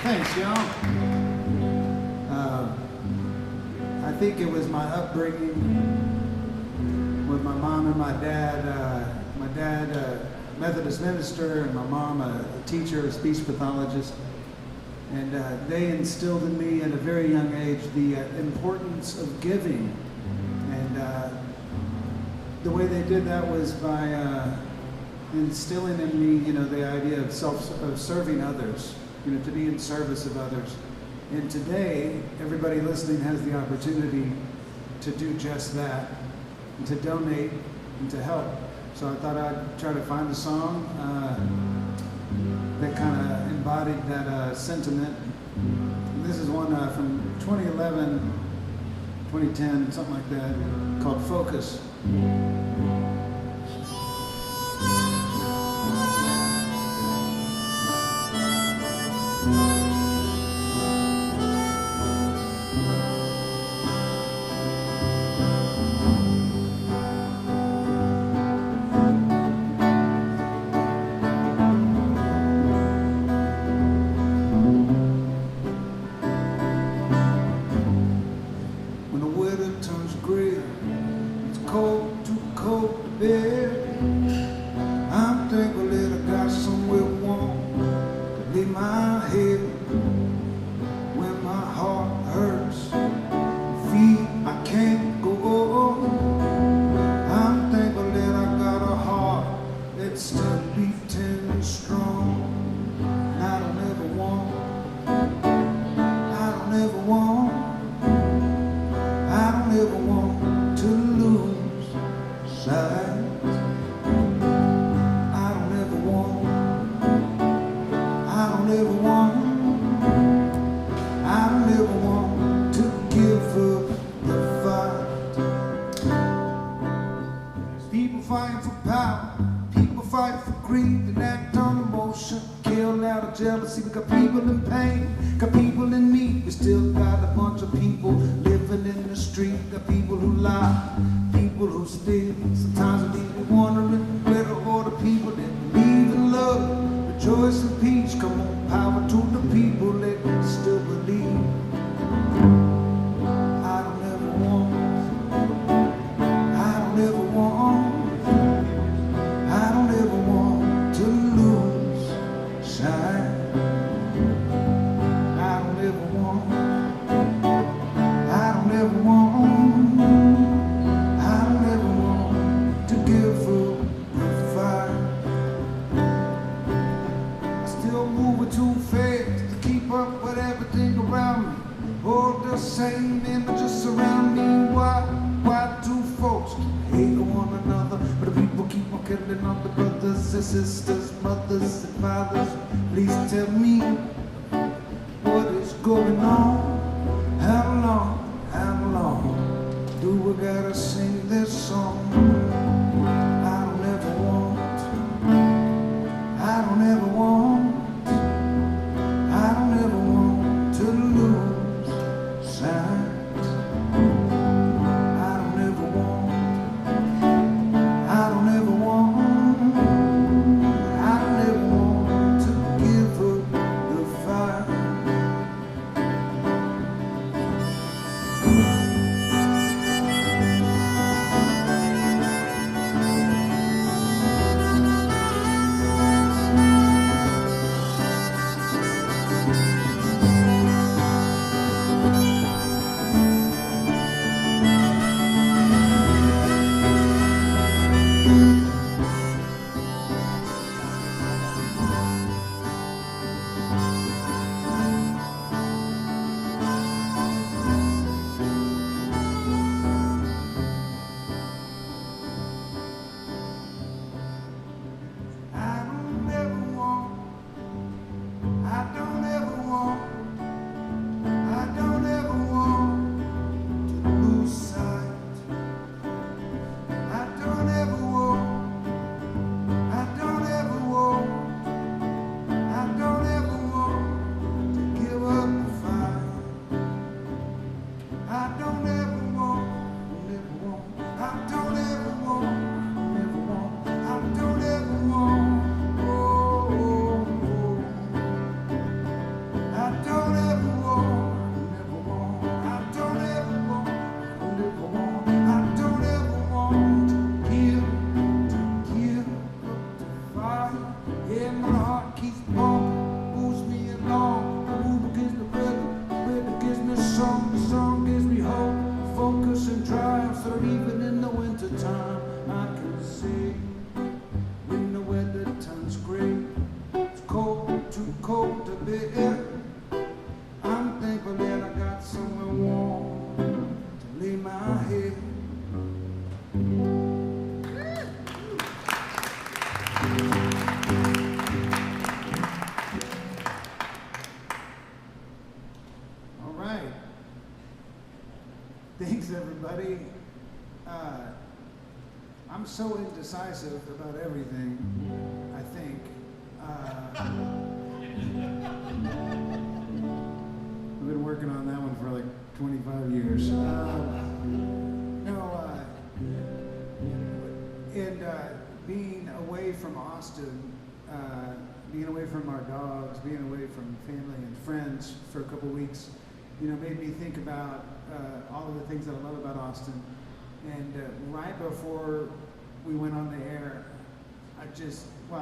Thanks, y'all. I think it was my upbringing with my mom and my dad. My dad, Methodist minister, and my mom, a teacher, a speech pathologist. And they instilled in me at a very young age the importance of giving. And the way they did that was by instilling in me, the idea of serving others, to be in service of others. And today, everybody listening has the opportunity to do just that, and to donate and to help. So I thought I'd try to find a song that kind of embodied that sentiment. And this is one from 2011, 2010, something like that, called Focus. Jealousy, we got people in pain, got people in need. We still got a bunch of people living in the street. Got people who lie, people who steal. Sometimes we leave you wondering where are all the people that believe in love, rejoice and peace. Come on, power to the people that still believe. I don't ever want, I don't ever want, I don't ever want to lose sight. Same images surround me. Why do folks hate one another? But the people keep on killing other brothers and sisters, mothers and fathers. Please tell me what is going on. How long do we gotta sing this song? I don't ever want, I don't ever want, I don't ever want to lose. I don't ever want, I don't ever want, I don't ever want to give up the fight. my heart keeps pumping, moves me along. The movement gives me rhythm, the rhythm gives me song, the song gives me hope, focus and drive. So that even in the winter time, I can see when the weather turns gray. It's cold, too cold to bear. I'm thankful that I got somewhere warm to lay my head. All right. Thanks, everybody. I'm so indecisive about everything, I think. We've been working on that one for like 25 years. Being away from Austin, being away from our dogs, being away from family and friends for a couple weeks, made me think about all of the things that I love about Austin. And right before we went on the air, I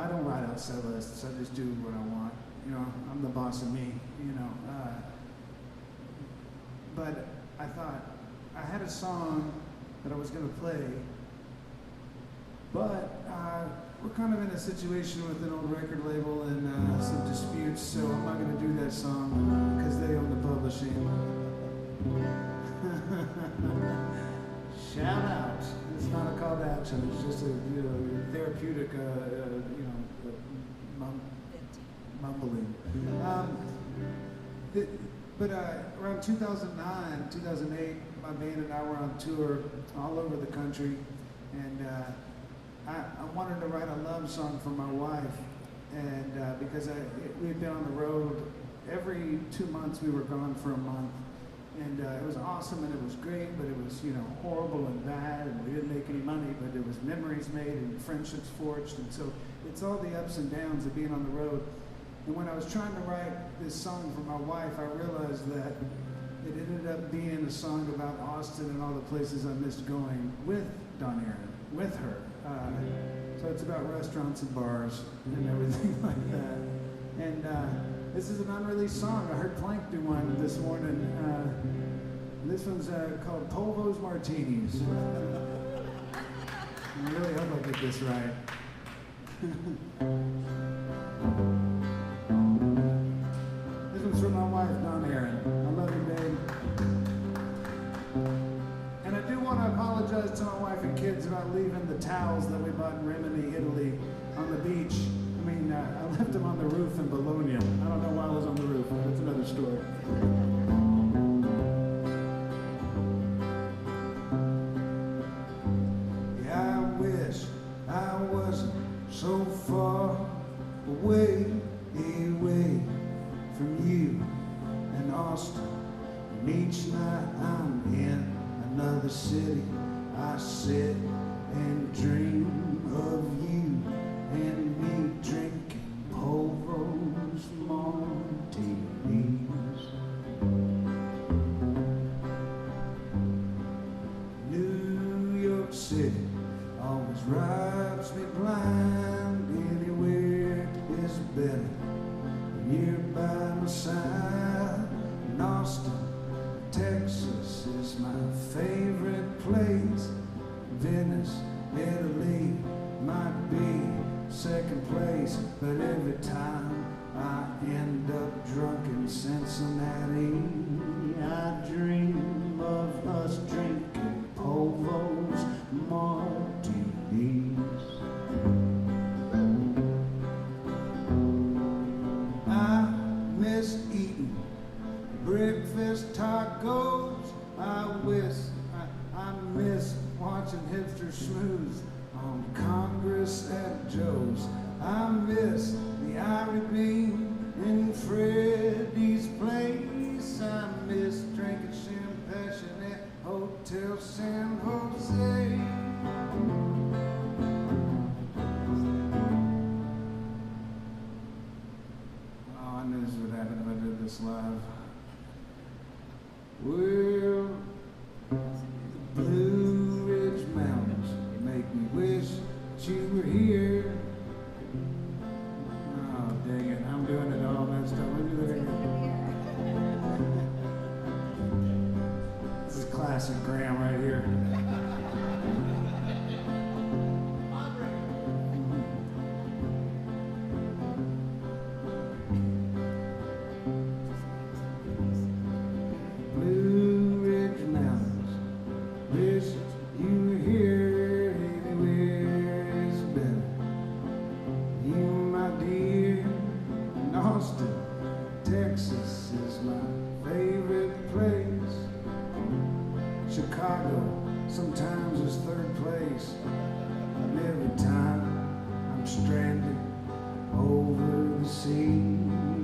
don't write out set lists. I just do what I want. I'm the boss of me. But I thought I had a song that I was going to play, but we're kind of in a situation with an old record label and some disputes, so I'm not going to do that song because they own the publishing. Shout out. It's not a call to action. It's just a therapeutic, mumbling. But around 2009, 2008, my band and I were on tour all over the country, and I wanted to write a love song for my wife, and because we had been on the road every 2 months, we were gone for a month. And it was awesome, and it was great, but it was, horrible and bad, and we didn't make any money, but there was memories made and friendships forged, and so it's all the ups and downs of being on the road. And when I was trying to write this song for my wife, I realized that it ended up being a song about Austin and all the places I missed going with Don Aaron, with her. So it's about restaurants and bars and everything like that. And this is an unreleased song. I heard Plank do one this morning. This one's called Polvo's Martinis. I really hope I get this right. This one's from my wife, Don Aaron. I love you, babe. And I do want to apologize to my wife and kids about leaving the towels that we bought in Rimini, Italy, on the beach. I left them on the roof in Bologna. I don't know why I was on the roof. That's another story. Yeah, I wish I wasn't so far away from you and Austin. And each night I'm in another city, I sit and dream of you and me drinking Polvo's martinis. New York City always drives me blind. Anywhere is better when you're by my side. And Austin, Texas is my favorite place. Venice, Italy might be second place, but every time I end up drunk in Cincinnati, I dream of us drinking Polvo's martinis. I miss eating breakfast tacos. I miss watching hipster schmooze on Congress at Joe's. I miss the Irie Bean in Freddy's place. I miss drinking champagne at Hotel San Jose. Oh, I knew this would happen if I did this live. Well, the Blue Ridge Mountains make me wish that you were here. Oh, classic Graham right here. Blue Ridge Mountains, wish you were here, anywhere is better. You, my dear, in Austin, Texas is my favorite place. Chicago sometimes is third place. And every time I'm stranded over the sea,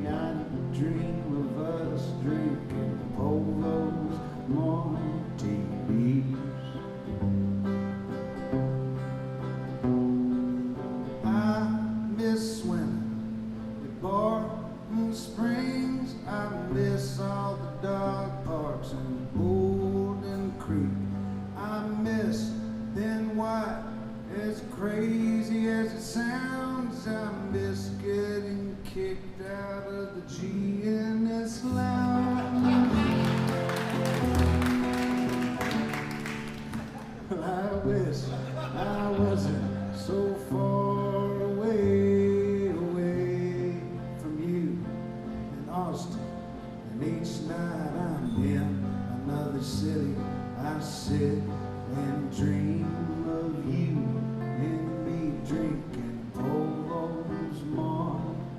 I dream of us drinking Polo's martinis. I miss swimming at Barton Springs. I miss all the dog parks and Golden Creek. I miss Ben White, as crazy as it sounds. I miss getting kicked out of the GNS lounge. I wish I wasn't so far away, away from you in Austin. And each night I'm in another city, I sit and dream of you and me drinking Polo's martinis.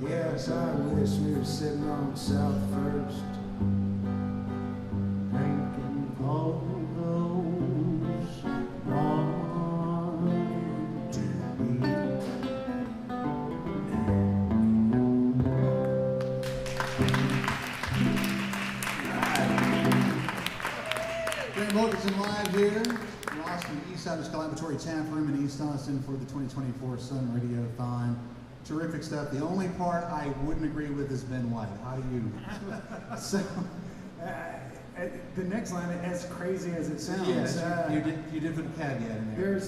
Yes, I wish we were sitting on South First, drinking Polo's martinis. Graham Wilkinson live here in Austin, Eastciders Collaboratory Tap Room in East Austin for the 2024 Sun Radiothon. Terrific stuff. The only part I wouldn't agree with is Ben White. How do you? So, the next line, as crazy as it sounds. Yes, you did put a caveat in there.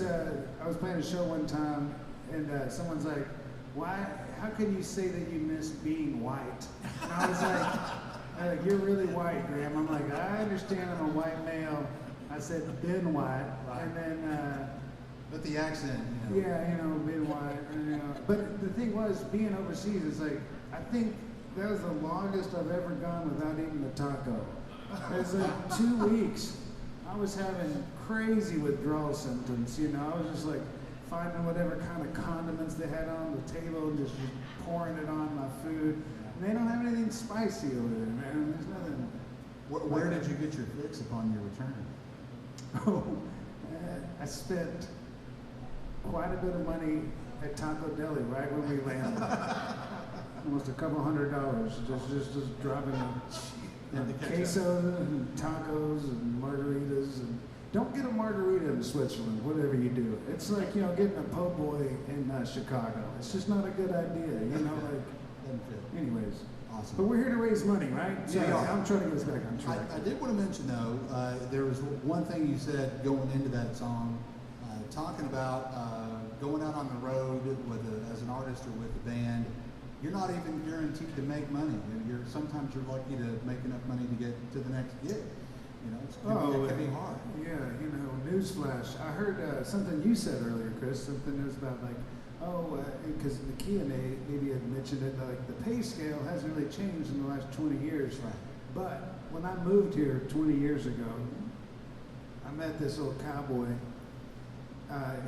I was playing a show one time, and someone's like, "Why? How can you say that you miss being white?" And I was like, "You're really white, Graham." I'm like, "I understand. I'm a white male." I said, "Ben White," Right. and then. But the accent, you know. Yeah, being white, But the thing was, being overseas is like, I think that was the longest I've ever gone without eating a taco. It was like 2 weeks. I was having crazy withdrawal symptoms, I was just like finding whatever kind of condiments they had on the table and just pouring it on my food. And they don't have anything spicy over there, man. There's nothing. Where did you get your fix upon your return? I spent quite a bit of money at Taco Deli right when we landed. Almost $200, just dropping quesos and tacos and margaritas. And don't get a margarita in Switzerland, whatever you do. It's like getting a po' boy in Chicago. It's just not a good idea, Anyways. Awesome. But we're here to raise money, right? So Yeah. I'm trying to get us back on track. I did want to mention though, there was one thing you said going into that song, talking about going out on the road as an artist or with a band. You're not even guaranteed to make money. Sometimes you're lucky to make enough money to get to the next gig. It can be hard. Yeah, newsflash. I heard something you said earlier, Chris. Something that was about because Nakia maybe had mentioned it, like the pay scale hasn't really changed in the last 20 years. Right. But when I moved here 20 years ago, I met this old cowboy.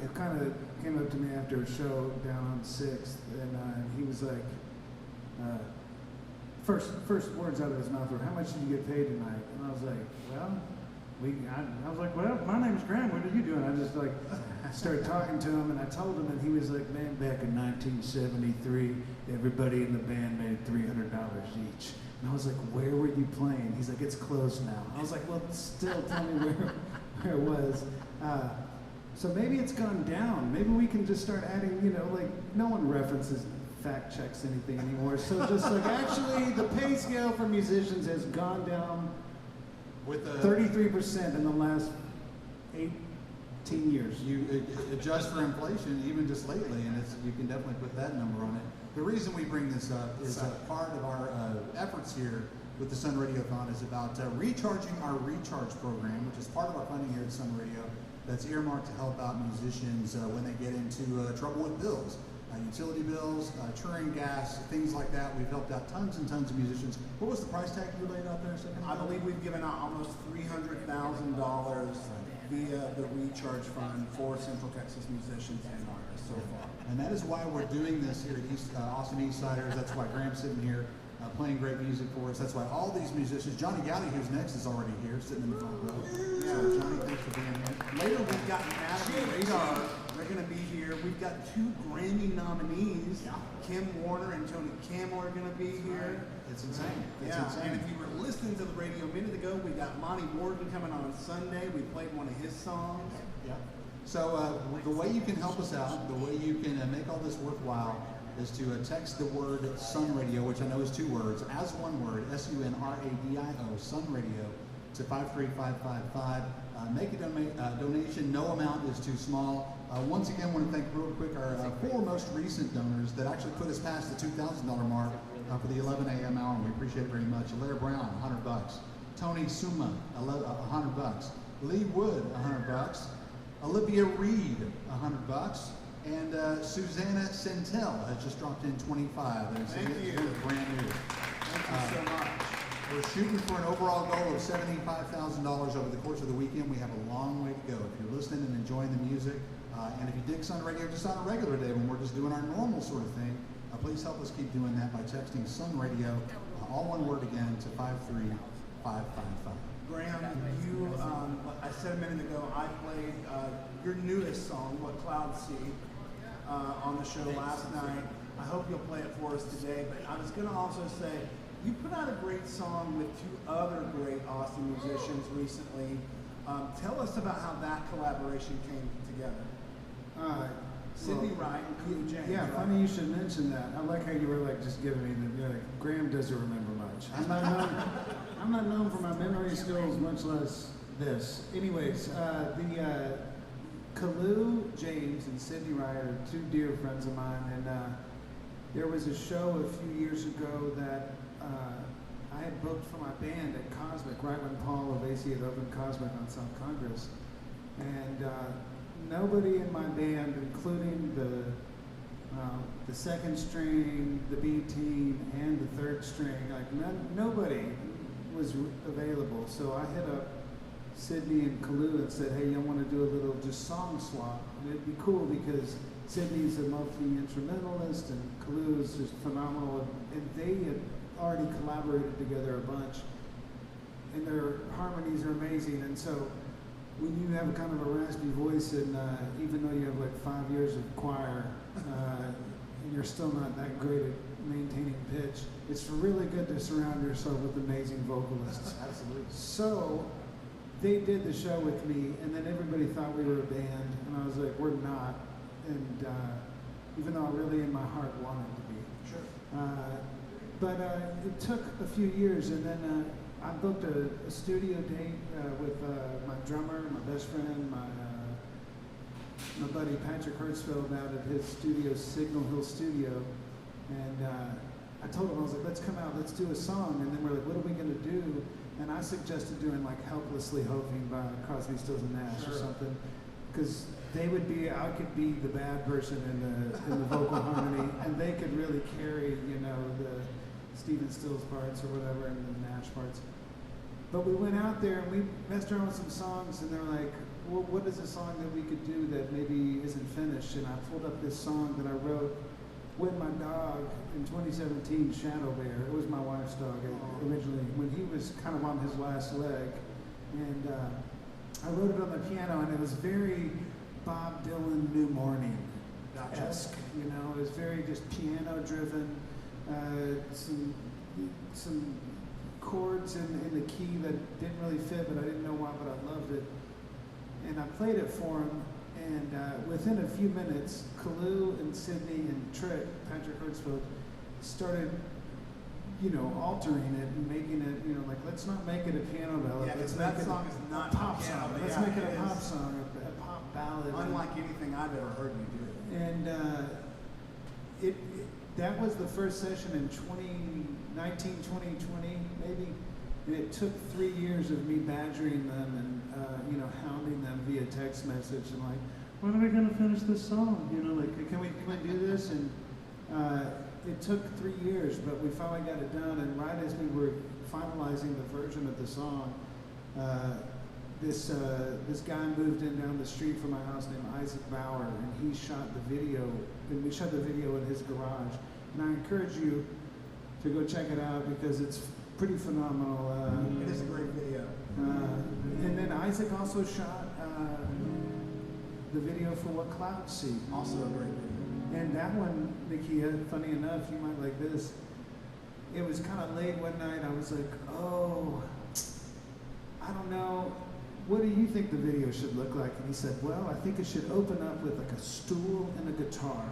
It kind of came up to me after a show down on 6th, and he was like, first words out of his mouth were, "How much did you get paid tonight?" And I was like, I was like, "Well, my name's Graham. What are you doing?" I just started talking to him, and I told him, and he was like, "Man, back in 1973, everybody in the band made $300 each." And I was like, "Where were you playing?" He's like, "It's closed now." I was like, "Well, still tell me where it was." So maybe it's gone down. Maybe we can just start adding, no one references fact checks anything anymore. So just actually the pay scale for musicians has gone down with 33% in the last teen years. You adjust for inflation, even just lately, and you can definitely put that number on it. The reason we bring this up is part of our efforts here with the Sun Radiothon is about recharging our recharge program, which is part of our funding here at Sun Radio. That's earmarked to help out musicians when they get into trouble with bills, utility bills, touring gas, things like that. We've helped out tons and tons of musicians. What was the price tag you laid out there a second ago? I believe we've given out almost $300,000 via the recharge fund for Central Texas musicians and artists so far. And that is why we're doing this here at Austin Eastciders. That's why Graham's sitting here playing great music for us. That's why all these musicians, Johnny Gowdy, who's next, is already here, sitting in the front row. So Johnny, thanks for being here. Later we've got Natalie Radar. They're going to be here. We've got 2 Grammy nominees. Kim Warner and Tony Campbell are going to be here. It's insane. It's insane. And if you were listening to the radio a minute ago, we got Monty Morgan coming on Sunday. We played one of his songs. Yeah. So the way you can help us out, the way you can make all this worthwhile is to text the word Sun Radio, which I know is 2 words, as one word, SUNRADIO, Sun Radio, to 53555. Make a donation. No amount is too small. Once again, I want to thank real quick our 4 most recent donors that actually put us past the $2,000 mark for the 11 a.m. hour, and we appreciate it very much. Larry Brown, $100. Tony Suma, $100. Lee Wood, $100. Olivia Reed, $100. And Susanna Centel has just dropped in 25. Thank you. Brand new. Thank you so much. We're shooting for an overall goal of $75,000 over the course of the weekend. We have a long way to go. If you're listening and enjoying the music, and if you dig Sun Radio just on a regular day when we're just doing our normal sort of thing, please help us keep doing that by texting Sun Radio, all one word again, to 53555. Graham, you, I said a minute ago, I played your newest song, What Clouds See, on the show last night. I hope you'll play it for us today, but I was going to also say, you put out a great song with 2 other great Austin musicians recently. Tell us about how that collaboration came together. Sydney Wright and Cool James. Yeah, right? funny you should mention that. I like how you were like just giving me the, you're like, Graham doesn't remember much. I'm not known for my memory skills, much less this. Anyways, the Kalu James and Sydney Wright are 2 dear friends of mine, and there was a show a few years ago that I had booked for my band at Cosmic, right when Paul Avasi had opened Cosmic on South Congress. And nobody in my band, including the second string, the B team, and the third string, like nobody was available. So I hit up Sydney and Kalu and said, hey, you want to do a little just song swap? And it'd be cool because Sydney's a multi-instrumentalist and Kalu is just phenomenal. And they had already collaborated together a bunch. And their harmonies are amazing. And so when you have kind of a raspy voice, and even though you have like 5 years of choir, and you're still not that great at maintaining pitch, it's really good to surround yourself with amazing vocalists. Absolutely. So they did the show with me, and then everybody thought we were a band, and I was like, we're not. And even though I really in my heart wanted to be. Sure. But it took a few years, and then I booked a studio date with my drummer, my best friend, my buddy Patrick Hertzfeld out at his studio, Signal Hill Studio. And I told him, I was like, let's come out, let's do a song. And then we're like, what are we going to do? And I suggested doing like Helplessly Hoping by Crosby, Stills and Nash or something. Because they would be, I could be the bad person in the vocal harmony, and they could really carry, you know, the Stephen Stills parts or whatever, and the Nash parts. But we went out there and we messed around with some songs, and they're like, well, what is a song that we could do that maybe isn't finished? And I pulled up this song that I wrote with my dog in 2017, Shadow Bear. It was my wife's dog originally, when he was kind of on his last leg. And I wrote it on the piano, and it was very Bob Dylan New Morning-esque. You know, it was very just piano-driven, some chords in the key that didn't really fit, but I didn't know why, but I loved it. And I played it for him, and within a few minutes, Kalu and Sydney and Trick, Patrick Hertzfeld, started, you know, altering it and making it, you know, like, let's not make it a piano ballad. Yeah, let's because that make it song is not a pop piano, song. but Let's yeah, make it a it pop is. song, a pop ballad. Unlike anything I've ever heard you do. And that was the first session in 2019, 2020 maybe. And it took 3 years of me badgering them and hounding them via text message and like, when are we gonna finish this song? Can we do this? And it took 3 years, but we finally got it done. And right as we were finalizing the version of the song, this guy moved in down the street from my house named Isaac Bauer, and he shot the video. And we shot the video in his garage. And I encourage you to go check it out because it's pretty phenomenal. It is a great video. And then Isaac also shot the video for What Clouds See. Also a great video. And that one, Nikia, funny enough, you might like this. It was kind of late one night. I was like, oh, I don't know. What do you think the video should look like? And he said, well, I think it should open up with like a stool and a guitar.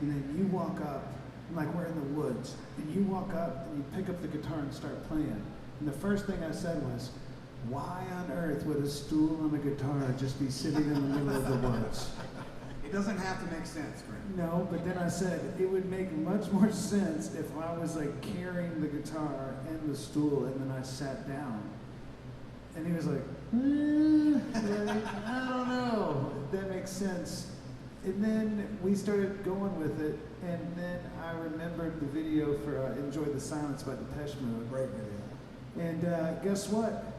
And then you walk up, like we're in the woods, and you walk up and you pick up the guitar and start playing. And the first thing I said was, why on earth would a stool and a guitar just be sitting in the middle of the woods? It doesn't have to make sense, Grant. No, but then I said it would make much more sense if I was like carrying the guitar and the stool and then I sat down. And he was like, I don't know. That makes sense. And then we started going with it, and then I remembered the video for Enjoy the Silence by Depeche Mode. Great video. And guess what?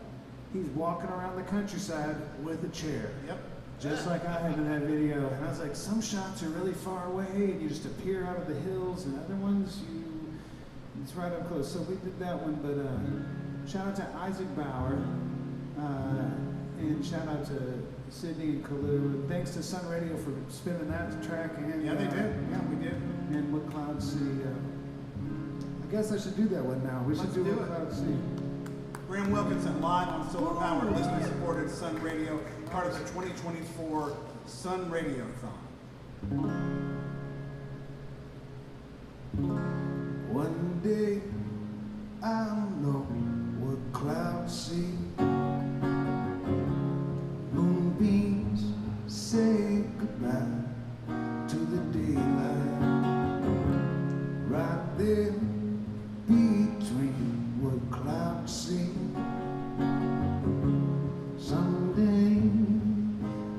He's walking around the countryside with a chair. Yep. Just like I had in that video. And I was like, some shots are really far away and you just appear out of the hills, and other ones, it's right up close. So we did that one, but shout out to Isaac Bauer, and shout out to Sydney and Kalu. Thanks to Sun Radio for spinning that track. And, Yeah, they did. Yeah, we did. And What Clouds See. I guess I should do that one now. We should do What Clouds See. Graham Wilkinson live on Solar Power, listener supported Sun Radio, part of the 2024 Sun Radiothon. One day I'll know what clouds see. Moonbeams say goodbye to the daylight. Right there between what clouds see. Someday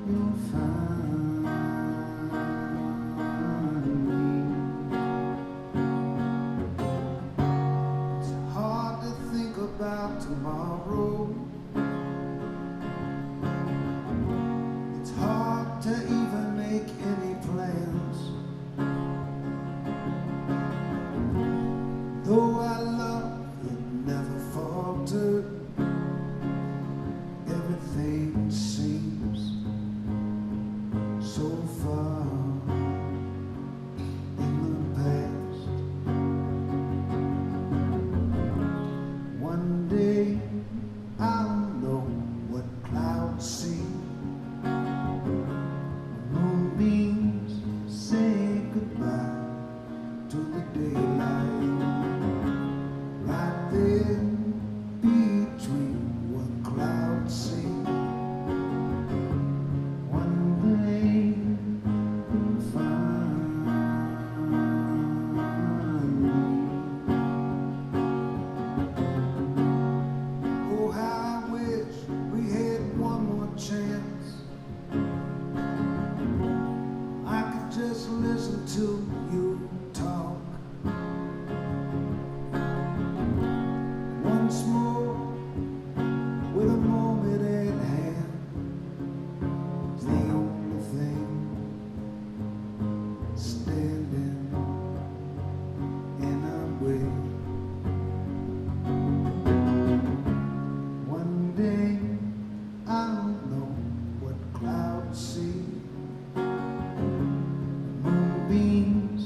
you'll find me. It's hard to think about tomorrow. It's hard to even make any plans. Though I love it never faltered, everything seems so far in the past. One day I'll know what clouds see. Moonbeams say goodbye to the daylight. Right there between what clouds see. One day you'll find me. Oh, how I wish we had one more chance. I could just listen to you talk. Once more, with a moment at hand, is the only thing standing in our way. One day I'll know what clouds see. Moonbeams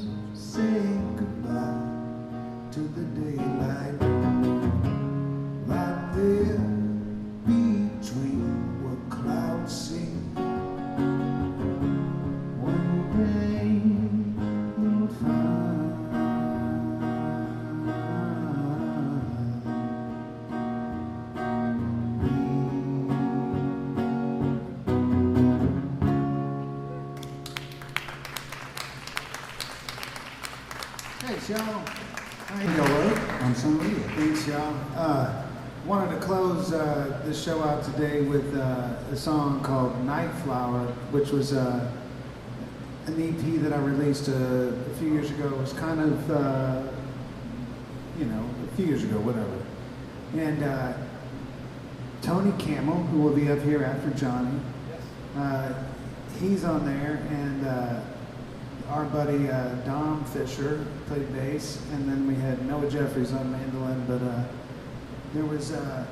Thanks, y'all. On some radio. Thanks, y'all. Wanted to close this show out today with a song called Night Flower, which was an EP that I released a few years ago. It was kind of, a few years ago, whatever. And Tony Camel, who will be up here after Johnny, he's on there, and our buddy Dom Fisher played bass, and then we had Noah Jeffries on mandolin, but it was a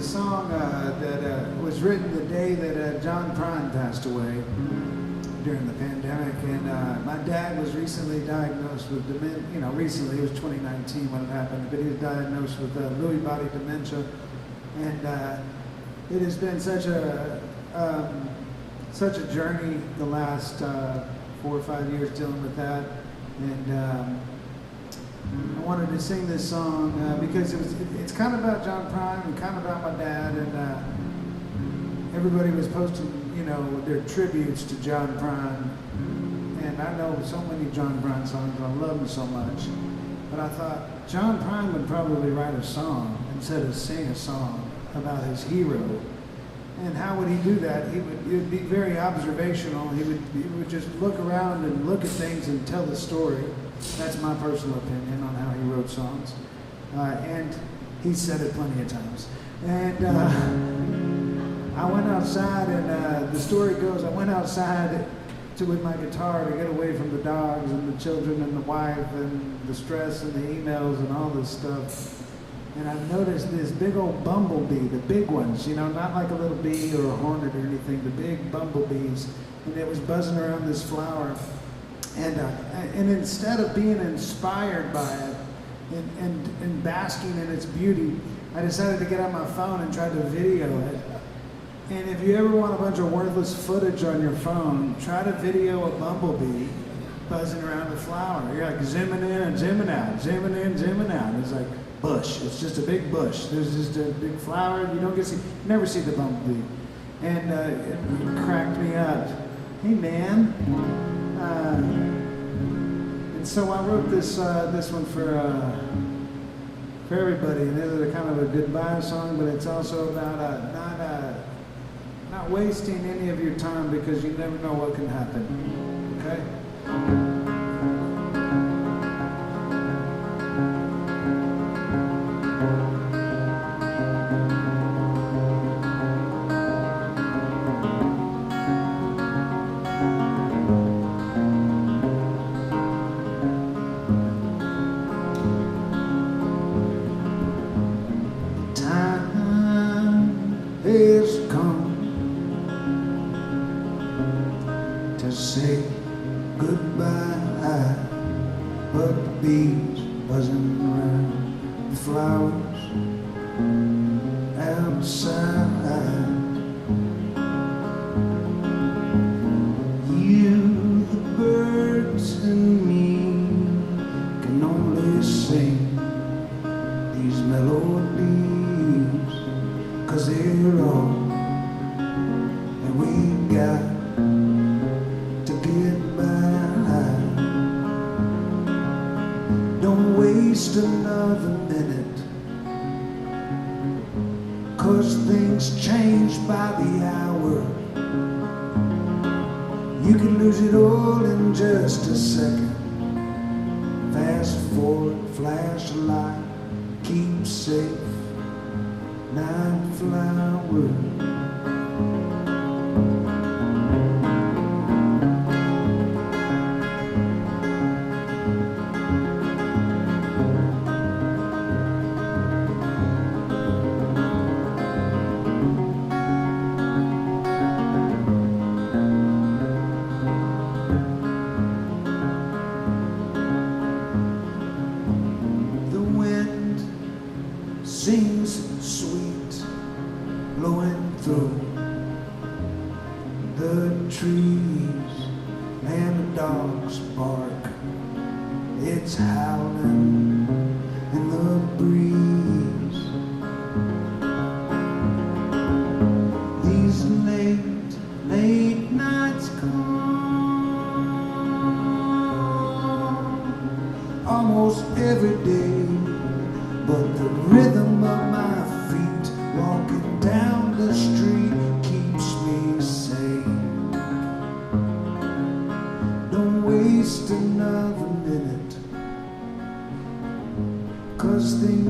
song that was written the day that John Prine passed away during the pandemic, and my dad was recently diagnosed with dementia. Recently, it was 2019 when it happened, but he was diagnosed with Lewy body dementia, and it has been such a journey the last 4 or 5 years dealing with that, and I wanted to sing this song because it's kind of about John Prine and kind of about my dad, and everybody was posting their tributes to John Prine, and I know so many John Prine songs, I love them so much, but I thought John Prine would probably write a song instead of sing a song about his hero. And how would he do that? He would be very observational. He would just look around and look at things and tell the story. That's my personal opinion on how he wrote songs. And he said it plenty of times. And I went outside, and the story goes, I went outside with my guitar to get away from the dogs and the children and the wife and the stress and the emails and all this stuff. And I've noticed this big old bumblebee, the big ones, not like a little bee or a hornet or anything, the big bumblebees. And it was buzzing around this flower. And instead of being inspired by it and basking in its beauty, I decided to get on my phone and try to video it. And if you ever want a bunch of worthless footage on your phone, try to video a bumblebee buzzing around a flower. You're like zooming in and zooming out, zooming in, zooming out. It's like bush. It's just a big bush. There's just a big flower. You never see the bumblebee. And it cracked me up. Hey man. And so I wrote this one for everybody. And this is a kind of a goodbye song, but it's also about not wasting any of your time, because you never know what can happen. Okay? Has come to say goodbye, but the bees buzzing around the flowers outside. You, the birds, and me can only sing these melodies, 'cause they're all that we got to get by. Don't waste another minute, 'cause things change by the hour. You can lose it all in just a second. Fast forward, flash a light, keep safe. Night flower. The wind sings sweet, blowing through the trees, and the dogs bark. It's howling in the breeze. These late nights come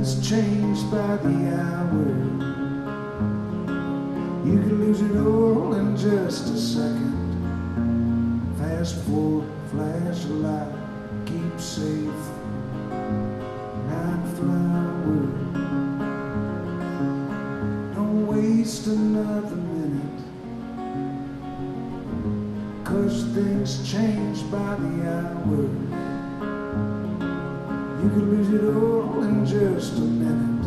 things change by the hour. You can lose it all in just a second. Fast forward, flash a light, keep safe. Night flower. Don't waste another minute, 'cause things change by the hour. You can lose it all in just a minute.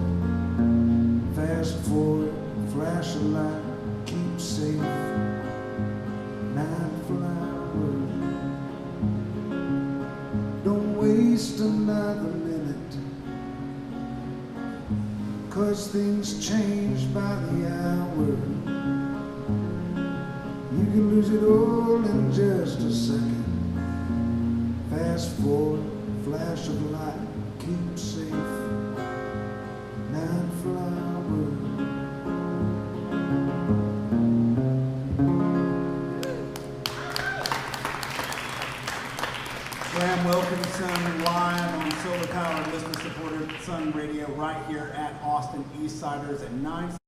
Fast forward, flash a light, keep safe. Night flower. Don't waste another minute, 'cause things change by the hour. You can lose it all in just a second. Fast forward, flash of light, keep safe. Night flower. Graham Wilkinson live on solar powered listener supported Sun Radio right here at Austin Eastciders at 9.